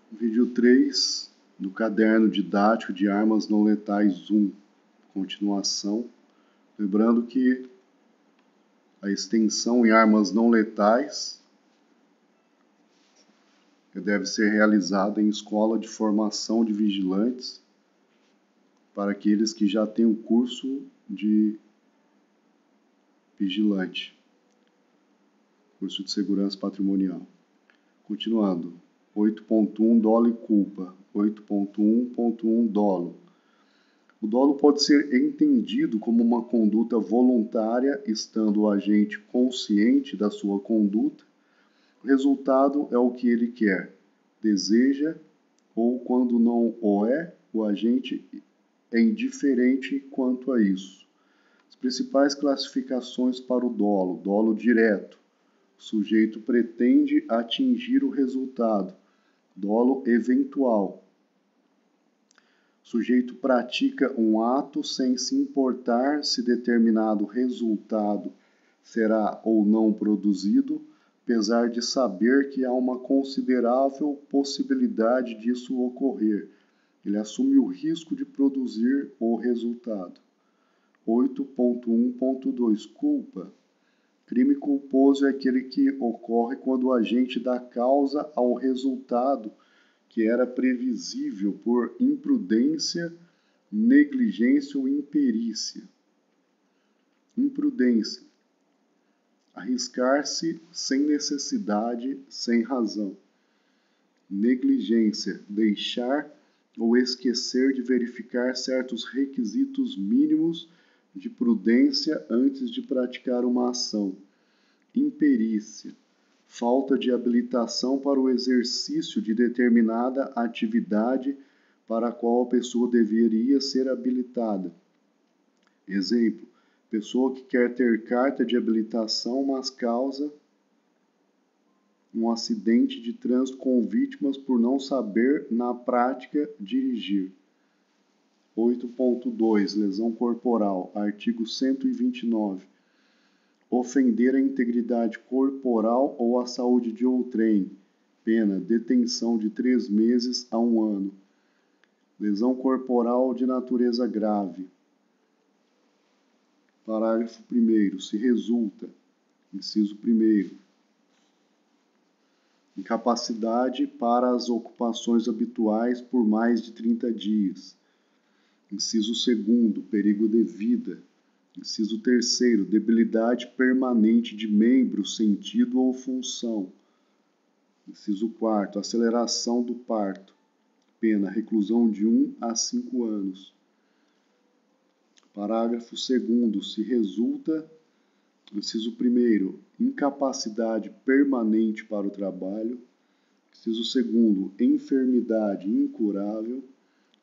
Vídeo 3 do caderno didático de armas não letais 1, continuação. Lembrando que a extensão em armas não letais deve ser realizada em escola de formação de vigilantes para aqueles que já têm o curso de vigilante, curso de segurança patrimonial. Continuando. 8.1 dolo e culpa. 8.1.1 dolo. O dolo pode ser entendido como uma conduta voluntária, estando o agente consciente da sua conduta. O resultado é o que ele quer, deseja, ou quando não o é, o agente é indiferente quanto a isso. As principais classificações para o dolo: dolo direto. O sujeito pretende atingir o resultado. Dolo eventual. O sujeito pratica um ato sem se importar se determinado resultado será ou não produzido, apesar de saber que há uma considerável possibilidade disso ocorrer. Ele assume o risco de produzir o resultado. 8.1.2 Culpa. Crime culposo é aquele que ocorre quando o agente dá causa ao resultado que era previsível por imprudência, negligência ou imperícia. Imprudência. Arriscar-se sem necessidade, sem razão. Negligência. Deixar ou esquecer de verificar certos requisitos mínimos de prudência antes de praticar uma ação. Imperícia. Falta de habilitação para o exercício de determinada atividade para a qual a pessoa deveria ser habilitada. Exemplo: pessoa que quer ter carta de habilitação, mas causa um acidente de trânsito com vítimas por não saber, na prática, dirigir. 8.2 Lesão corporal. Artigo 129. Ofender a integridade corporal ou a saúde de outrem. Pena: detenção de 3 meses a 1 ano. Lesão corporal de natureza grave. Parágrafo 1º. Se resulta. Inciso 1º. Incapacidade para as ocupações habituais por mais de 30 dias. Inciso 2º. Perigo de vida. Inciso 3º. Debilidade permanente de membro, sentido ou função. Inciso 4º. Aceleração do parto. Pena: reclusão de 1 a 5 anos. Parágrafo 2º. Se resulta. Inciso 1º. Incapacidade permanente para o trabalho. Inciso 2º. Enfermidade incurável.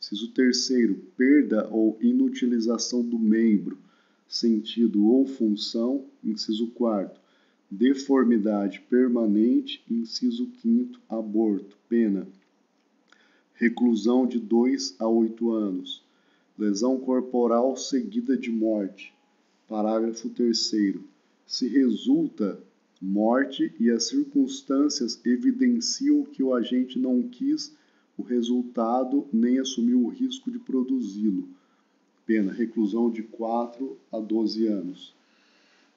Inciso 3º. Perda ou inutilização do membro, sentido ou função. Inciso 4º. Deformidade permanente. Inciso 5º. Aborto. Pena: reclusão de 2 a 8 anos. Lesão corporal seguida de morte. Parágrafo 3º. Se resulta morte e as circunstâncias evidenciam que o agente não quis o resultado nem assumiu o risco de produzi-lo. Pena: reclusão de 4 a 12 anos.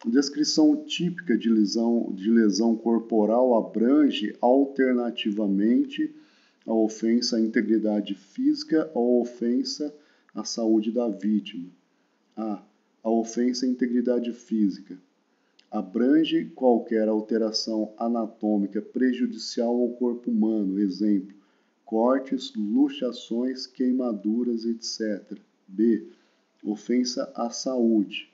A descrição típica de lesão corporal abrange alternativamente a ofensa à integridade física ou a ofensa à saúde da vítima. A ofensa à integridade física abrange qualquer alteração anatômica prejudicial ao corpo humano, exemplo: cortes, luxações, queimaduras, etc. B. Ofensa à saúde.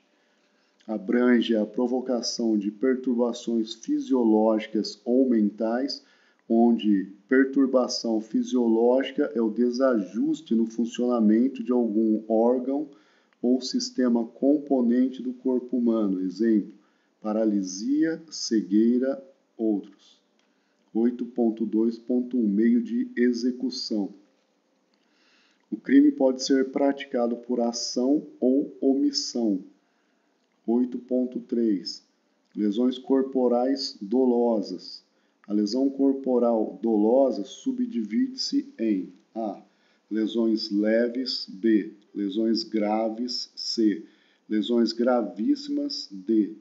Abrange a provocação de perturbações fisiológicas ou mentais, onde perturbação fisiológica é o desajuste no funcionamento de algum órgão ou sistema componente do corpo humano, exemplo: paralisia, cegueira, outros. 8.2.1 Meio de execução. O crime pode ser praticado por ação ou omissão. 8.3 Lesões corporais dolosas. A lesão corporal dolosa subdivide-se em A. Lesões leves, B. Lesões graves, C. Lesões gravíssimas, D.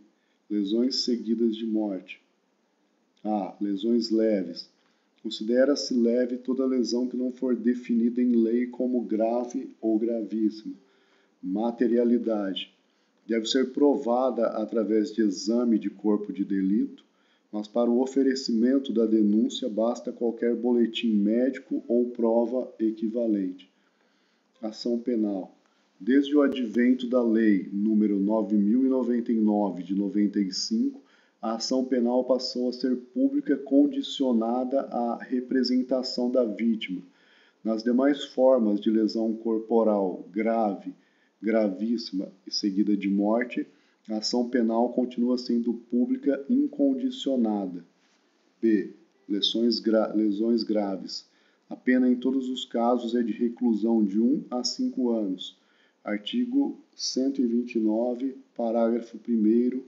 Lesões seguidas de morte. A. Lesões leves. Considera-se leve toda lesão que não for definida em lei como grave ou gravíssima. Materialidade. Deve ser provada através de exame de corpo de delito, mas para o oferecimento da denúncia basta qualquer boletim médico ou prova equivalente. Ação penal. Desde o advento da Lei nº 9.099 de 95, a ação penal passou a ser pública condicionada à representação da vítima. Nas demais formas de lesão corporal grave, gravíssima e seguida de morte, a ação penal continua sendo pública incondicionada. B. Lesões graves. A pena em todos os casos é de reclusão de 1 a 5 anos. Artigo 129, parágrafo 1º,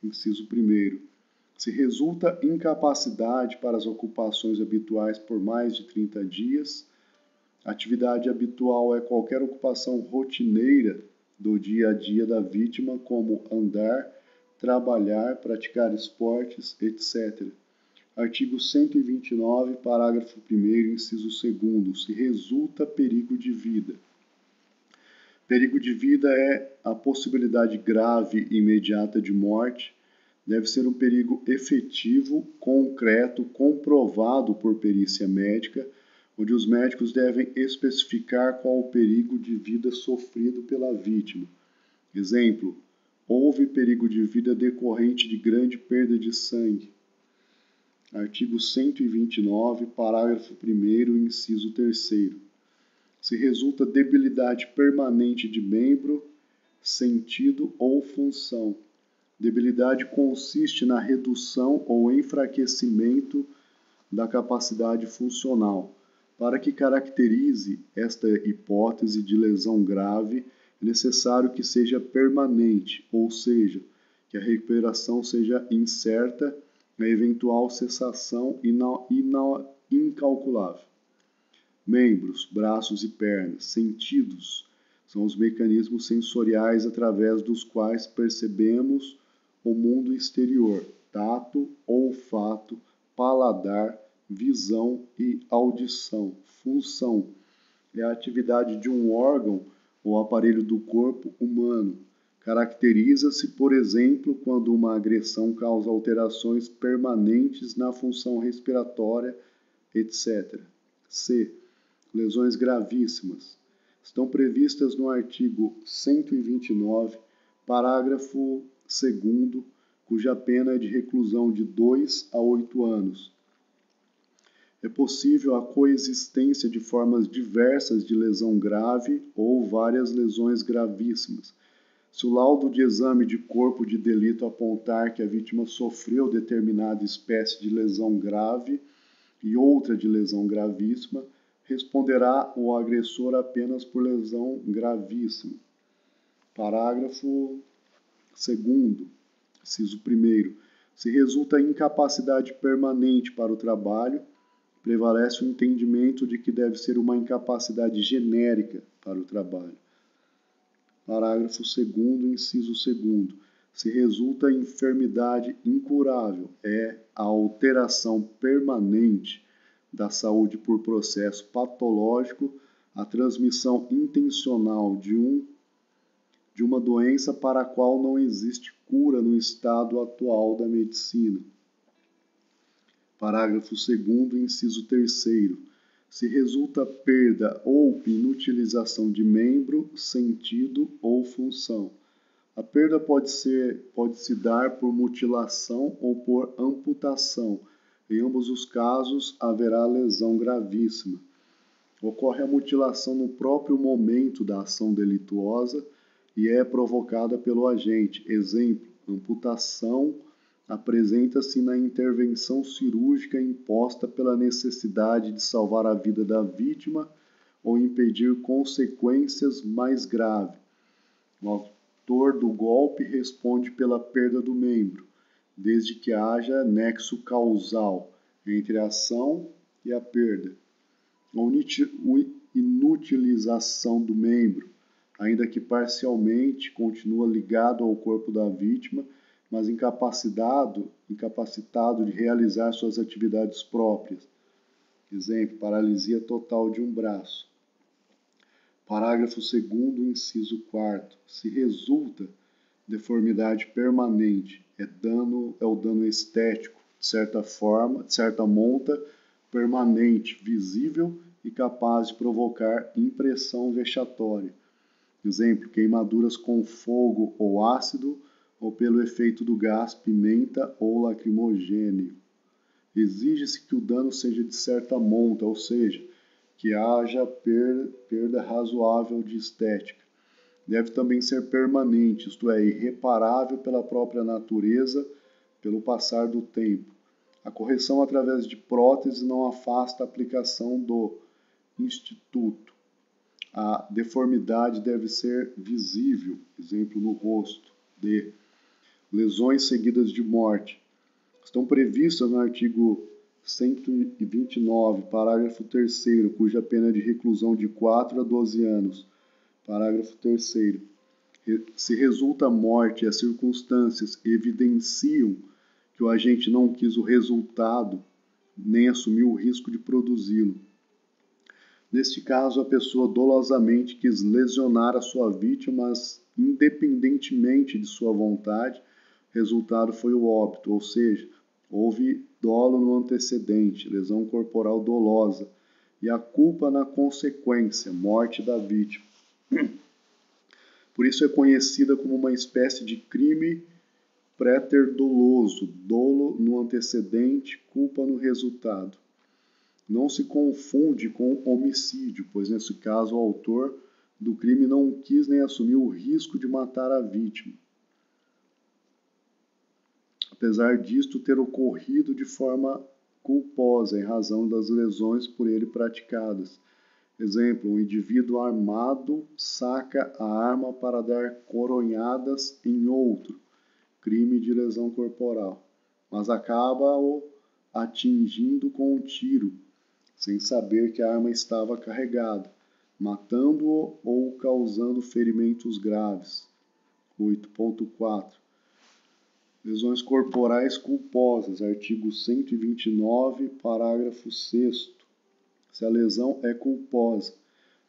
inciso 1º. Se resulta incapacidade para as ocupações habituais por mais de 30 dias, atividade habitual é qualquer ocupação rotineira do dia a dia da vítima, como andar, trabalhar, praticar esportes, etc. Artigo 129, parágrafo 1º, inciso 2º. Se resulta perigo de vida. Perigo de vida é a possibilidade grave e imediata de morte. Deve ser um perigo efetivo, concreto, comprovado por perícia médica, onde os médicos devem especificar qual o perigo de vida sofrido pela vítima. Exemplo: houve perigo de vida decorrente de grande perda de sangue. Artigo 129, parágrafo 1º, inciso 3º. Se resulta debilidade permanente de membro, sentido ou função. Debilidade consiste na redução ou enfraquecimento da capacidade funcional. Para que caracterize esta hipótese de lesão grave, é necessário que seja permanente, ou seja, que a recuperação seja incerta, a eventual cessação incalculável. Membros, braços e pernas. Sentidos são os mecanismos sensoriais através dos quais percebemos o mundo exterior: tato, olfato, paladar, visão e audição. Função é a atividade de um órgão ou aparelho do corpo humano. Caracteriza-se, por exemplo, quando uma agressão causa alterações permanentes na função respiratória, etc. C. Lesões gravíssimas. Estão previstas no artigo 129, parágrafo 2º, cuja pena é de reclusão de 2 a 8 anos. É possível a coexistência de formas diversas de lesão grave ou várias lesões gravíssimas. Se o laudo de exame de corpo de delito apontar que a vítima sofreu determinada espécie de lesão grave e outra de lesão gravíssima, responderá o agressor apenas por lesão gravíssima. Parágrafo 2º, inciso 1º. Se resulta incapacidade permanente para o trabalho, prevalece o entendimento de que deve ser uma incapacidade genérica para o trabalho. Parágrafo 2º, inciso 2º. Se resulta enfermidade incurável, é a alteração permanente da saúde por processo patológico, a transmissão intencional de uma doença para a qual não existe cura no estado atual da medicina. Parágrafo 2º, inciso 3º. Se resulta perda ou inutilização de membro, sentido ou função. A perda pode se dar por mutilação ou por amputação. Em ambos os casos, haverá lesão gravíssima. Ocorre a mutilação no próprio momento da ação delituosa e é provocada pelo agente. Exemplo: amputação apresenta-se na intervenção cirúrgica imposta pela necessidade de salvar a vida da vítima ou impedir consequências mais graves. O autor do golpe responde pela perda do membro, desde que haja nexo causal entre a ação e a perda. A inutilização do membro, ainda que parcialmente, continua ligado ao corpo da vítima, mas incapacitado de realizar suas atividades próprias. Exemplo, paralisia total de um braço. Parágrafo 2º, inciso 4º. Se resulta deformidade permanente, é o dano estético, de certa monta, permanente, visível e capaz de provocar impressão vexatória. Exemplo, queimaduras com fogo ou ácido ou pelo efeito do gás pimenta ou lacrimogêneo. Exige-se que o dano seja de certa monta, ou seja, que haja perda razoável de estética. Deve também ser permanente, isto é, irreparável pela própria natureza, pelo passar do tempo. A correção através de prótese não afasta a aplicação do instituto. A deformidade deve ser visível, exemplo no rosto. D. Lesões seguidas de morte. Estão previstas no artigo 129, parágrafo 3º, cuja pena de reclusão de 4 a 12 anos. Parágrafo 3º. Se resulta morte e as circunstâncias evidenciam que o agente não quis o resultado, nem assumiu o risco de produzi-lo. Neste caso, a pessoa dolosamente quis lesionar a sua vítima, mas independentemente de sua vontade, o resultado foi o óbito, ou seja, houve dolo no antecedente, lesão corporal dolosa, e a culpa na consequência, morte da vítima. Por isso é conhecida como uma espécie de crime préter-doloso, dolo no antecedente, culpa no resultado. Não se confunde com homicídio, pois nesse caso o autor do crime não quis nem assumiu o risco de matar a vítima, apesar disto ter ocorrido de forma culposa em razão das lesões por ele praticadas. Exemplo, um indivíduo armado saca a arma para dar coronhadas em outro, crime de lesão corporal, mas acaba-o atingindo com um tiro, sem saber que a arma estava carregada, matando-o ou causando ferimentos graves. 8.4. Lesões corporais culposas, artigo 129, parágrafo 6º. Se a lesão é culposa.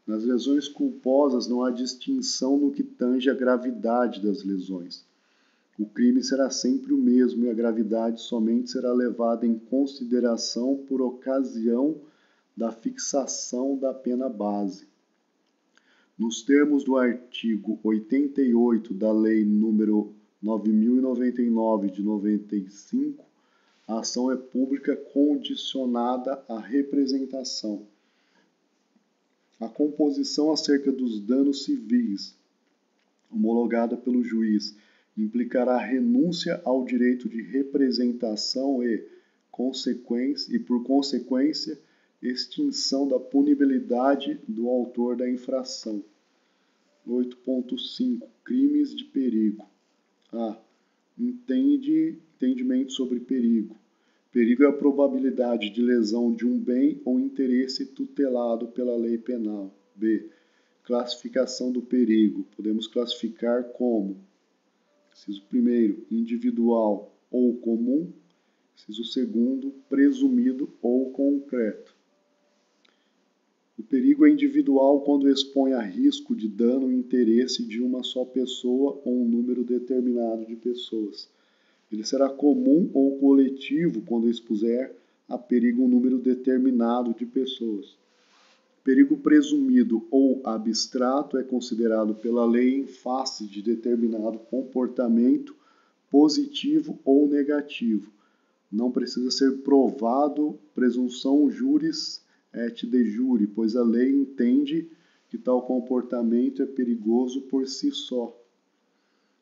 Nas lesões culposas não há distinção no que tange a gravidade das lesões. O crime será sempre o mesmo e a gravidade somente será levada em consideração por ocasião da fixação da pena base. Nos termos do artigo 88 da Lei nº 9.099 de 95, a ação é pública condicionada à representação. A composição acerca dos danos civis, homologada pelo juiz, implicará renúncia ao direito de representação e, por consequência, extinção da punibilidade do autor da infração. 8.5. Crimes de perigo. A. Entendimento sobre perigo. Perigo é a probabilidade de lesão de um bem ou interesse tutelado pela lei penal. B. Classificação do perigo. Podemos classificar como: inciso 1º, individual ou comum. Inciso 2º, presumido ou concreto. O perigo é individual quando expõe a risco de dano e interesse de uma só pessoa ou um número determinado de pessoas. Ele será comum ou coletivo quando expuser a perigo um número determinado de pessoas. Perigo presumido ou abstrato é considerado pela lei em face de determinado comportamento positivo ou negativo. Não precisa ser provado presunção juris et de jure, pois a lei entende que tal comportamento é perigoso por si só.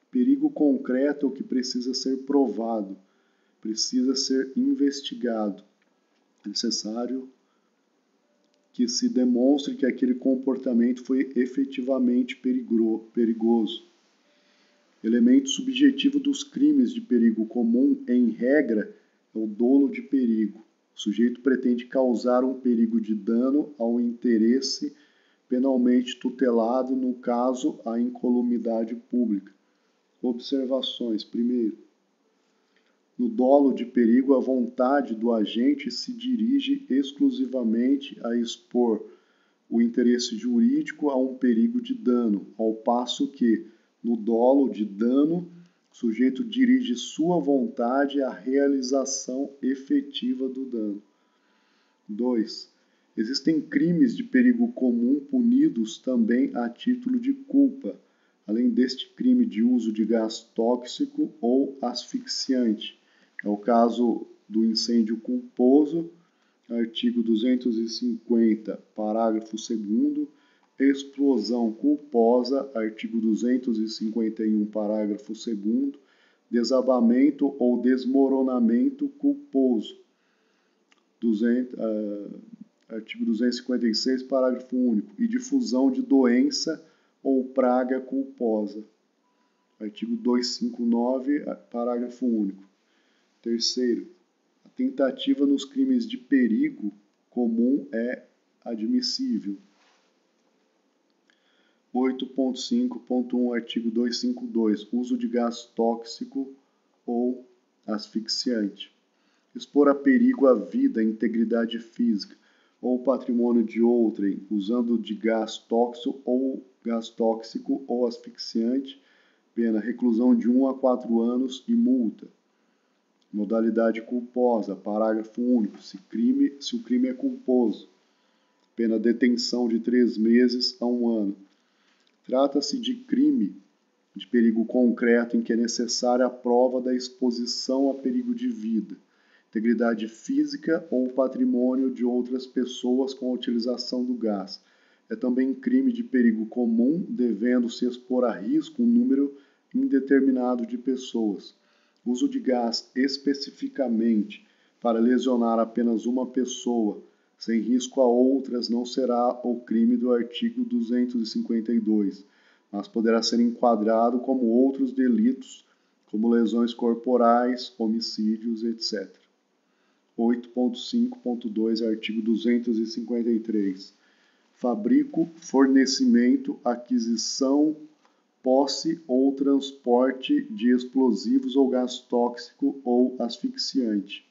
Perigo concreto é o que precisa ser provado, precisa ser investigado. É necessário que se demonstre que aquele comportamento foi efetivamente perigoso. Elemento subjetivo dos crimes de perigo comum, em regra, é o dolo de perigo. O sujeito pretende causar um perigo de dano ao interesse penalmente tutelado, no caso, a incolumidade pública. Observações. Primeiro, no dolo de perigo, a vontade do agente se dirige exclusivamente a expor o interesse jurídico a um perigo de dano, ao passo que, no dolo de dano, o sujeito dirige sua vontade à realização efetiva do dano. 2. Existem crimes de perigo comum punidos também a título de culpa, além deste crime de uso de gás tóxico ou asfixiante. É o caso do incêndio culposo, artigo 250, parágrafo 2º, explosão culposa, artigo 251, parágrafo 2º, desabamento ou desmoronamento culposo, artigo 256, parágrafo único, e difusão de doença ou praga culposa, artigo 259, parágrafo único. Terceiro, a tentativa nos crimes de perigo comum é admissível. 8.5.1, artigo 252, uso de gás tóxico ou asfixiante. Expor a perigo a vida, a integridade física ou patrimônio de outrem, usando de gás tóxico ou asfixiante, pena reclusão de 1 a 4 anos e multa. Modalidade culposa, parágrafo único, se o crime é culposo, pena detenção de 3 meses a 1 ano. Trata-se de crime de perigo concreto em que é necessária a prova da exposição a perigo de vida, integridade física ou patrimônio de outras pessoas com a utilização do gás. É também crime de perigo comum, devendo se expor a risco um número indeterminado de pessoas. Uso de gás especificamente para lesionar apenas uma pessoa, sem risco a outras, não será o crime do artigo 252, mas poderá ser enquadrado como outros delitos, como lesões corporais, homicídios, etc. 8.5.2, artigo 253. Fabrico, fornecimento, aquisição, posse ou transporte de explosivos ou gás tóxico ou asfixiante.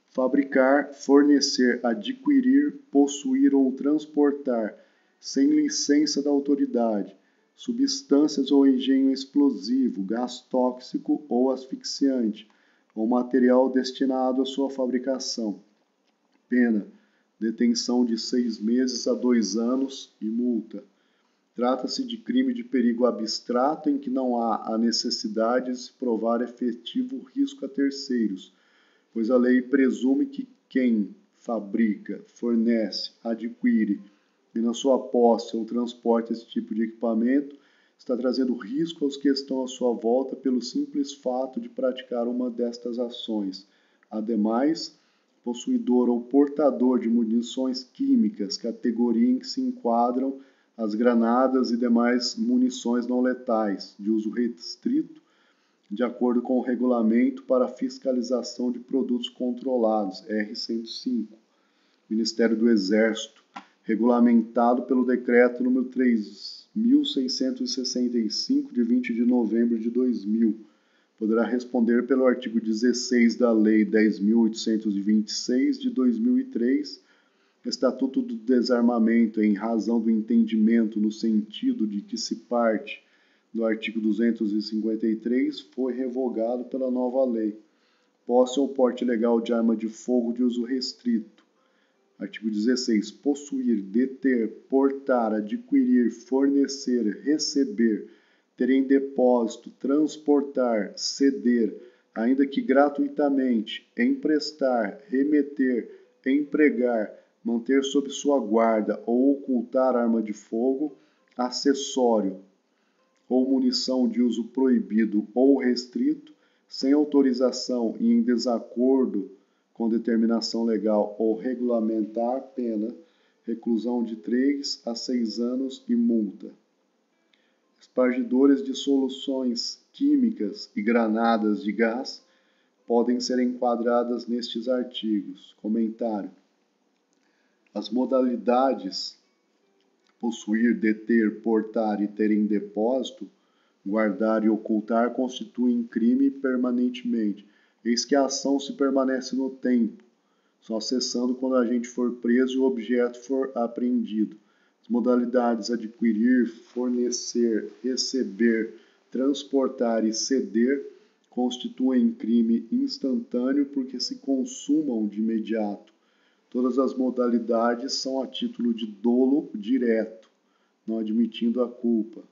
Fabricar, fornecer, adquirir, possuir ou transportar, sem licença da autoridade, substâncias ou engenho explosivo, gás tóxico ou asfixiante, ou material destinado à sua fabricação. Pena, detenção de 6 meses a 2 anos e multa. Trata-se de crime de perigo abstrato em que não há a necessidade de se provar efetivo risco a terceiros, pois a lei presume que quem fabrica, fornece, adquire e na sua posse ou transporta esse tipo de equipamento está trazendo risco aos que estão à sua volta pelo simples fato de praticar uma destas ações. Ademais, possuidor ou portador de munições químicas, categoria em que se enquadram as granadas e demais munições não letais, de uso restrito, de acordo com o Regulamento para a Fiscalização de Produtos Controlados, R105, Ministério do Exército, regulamentado pelo Decreto nº 3.665, de 20 de novembro de 2000. Poderá responder pelo artigo 16 da Lei 10.826, de 2003, Estatuto do Desarmamento, em razão do entendimento no sentido de que se parte do artigo 253, foi revogado pela nova lei. Posse ou porte legal de arma de fogo de uso restrito. Artigo 16. Possuir, deter, portar, adquirir, fornecer, receber, ter em depósito, transportar, ceder, ainda que gratuitamente, emprestar, remeter, empregar, manter sob sua guarda ou ocultar arma de fogo, acessório ou munição de uso proibido ou restrito, sem autorização e em desacordo com determinação legal ou regulamentar, pena, reclusão de 3 a 6 anos e multa. Espargidores de soluções químicas e granadas de gás, podem ser enquadradas nestes artigos. Comentário. As modalidades possuir, deter, portar e ter em depósito, guardar e ocultar constituem crime permanentemente. Eis que a ação se permanece no tempo, só cessando quando a gente for preso e o objeto for apreendido. As modalidades adquirir, fornecer, receber, transportar e ceder constituem crime instantâneo porque se consumam de imediato. Todas as modalidades são a título de dolo direto, não admitindo a culpa.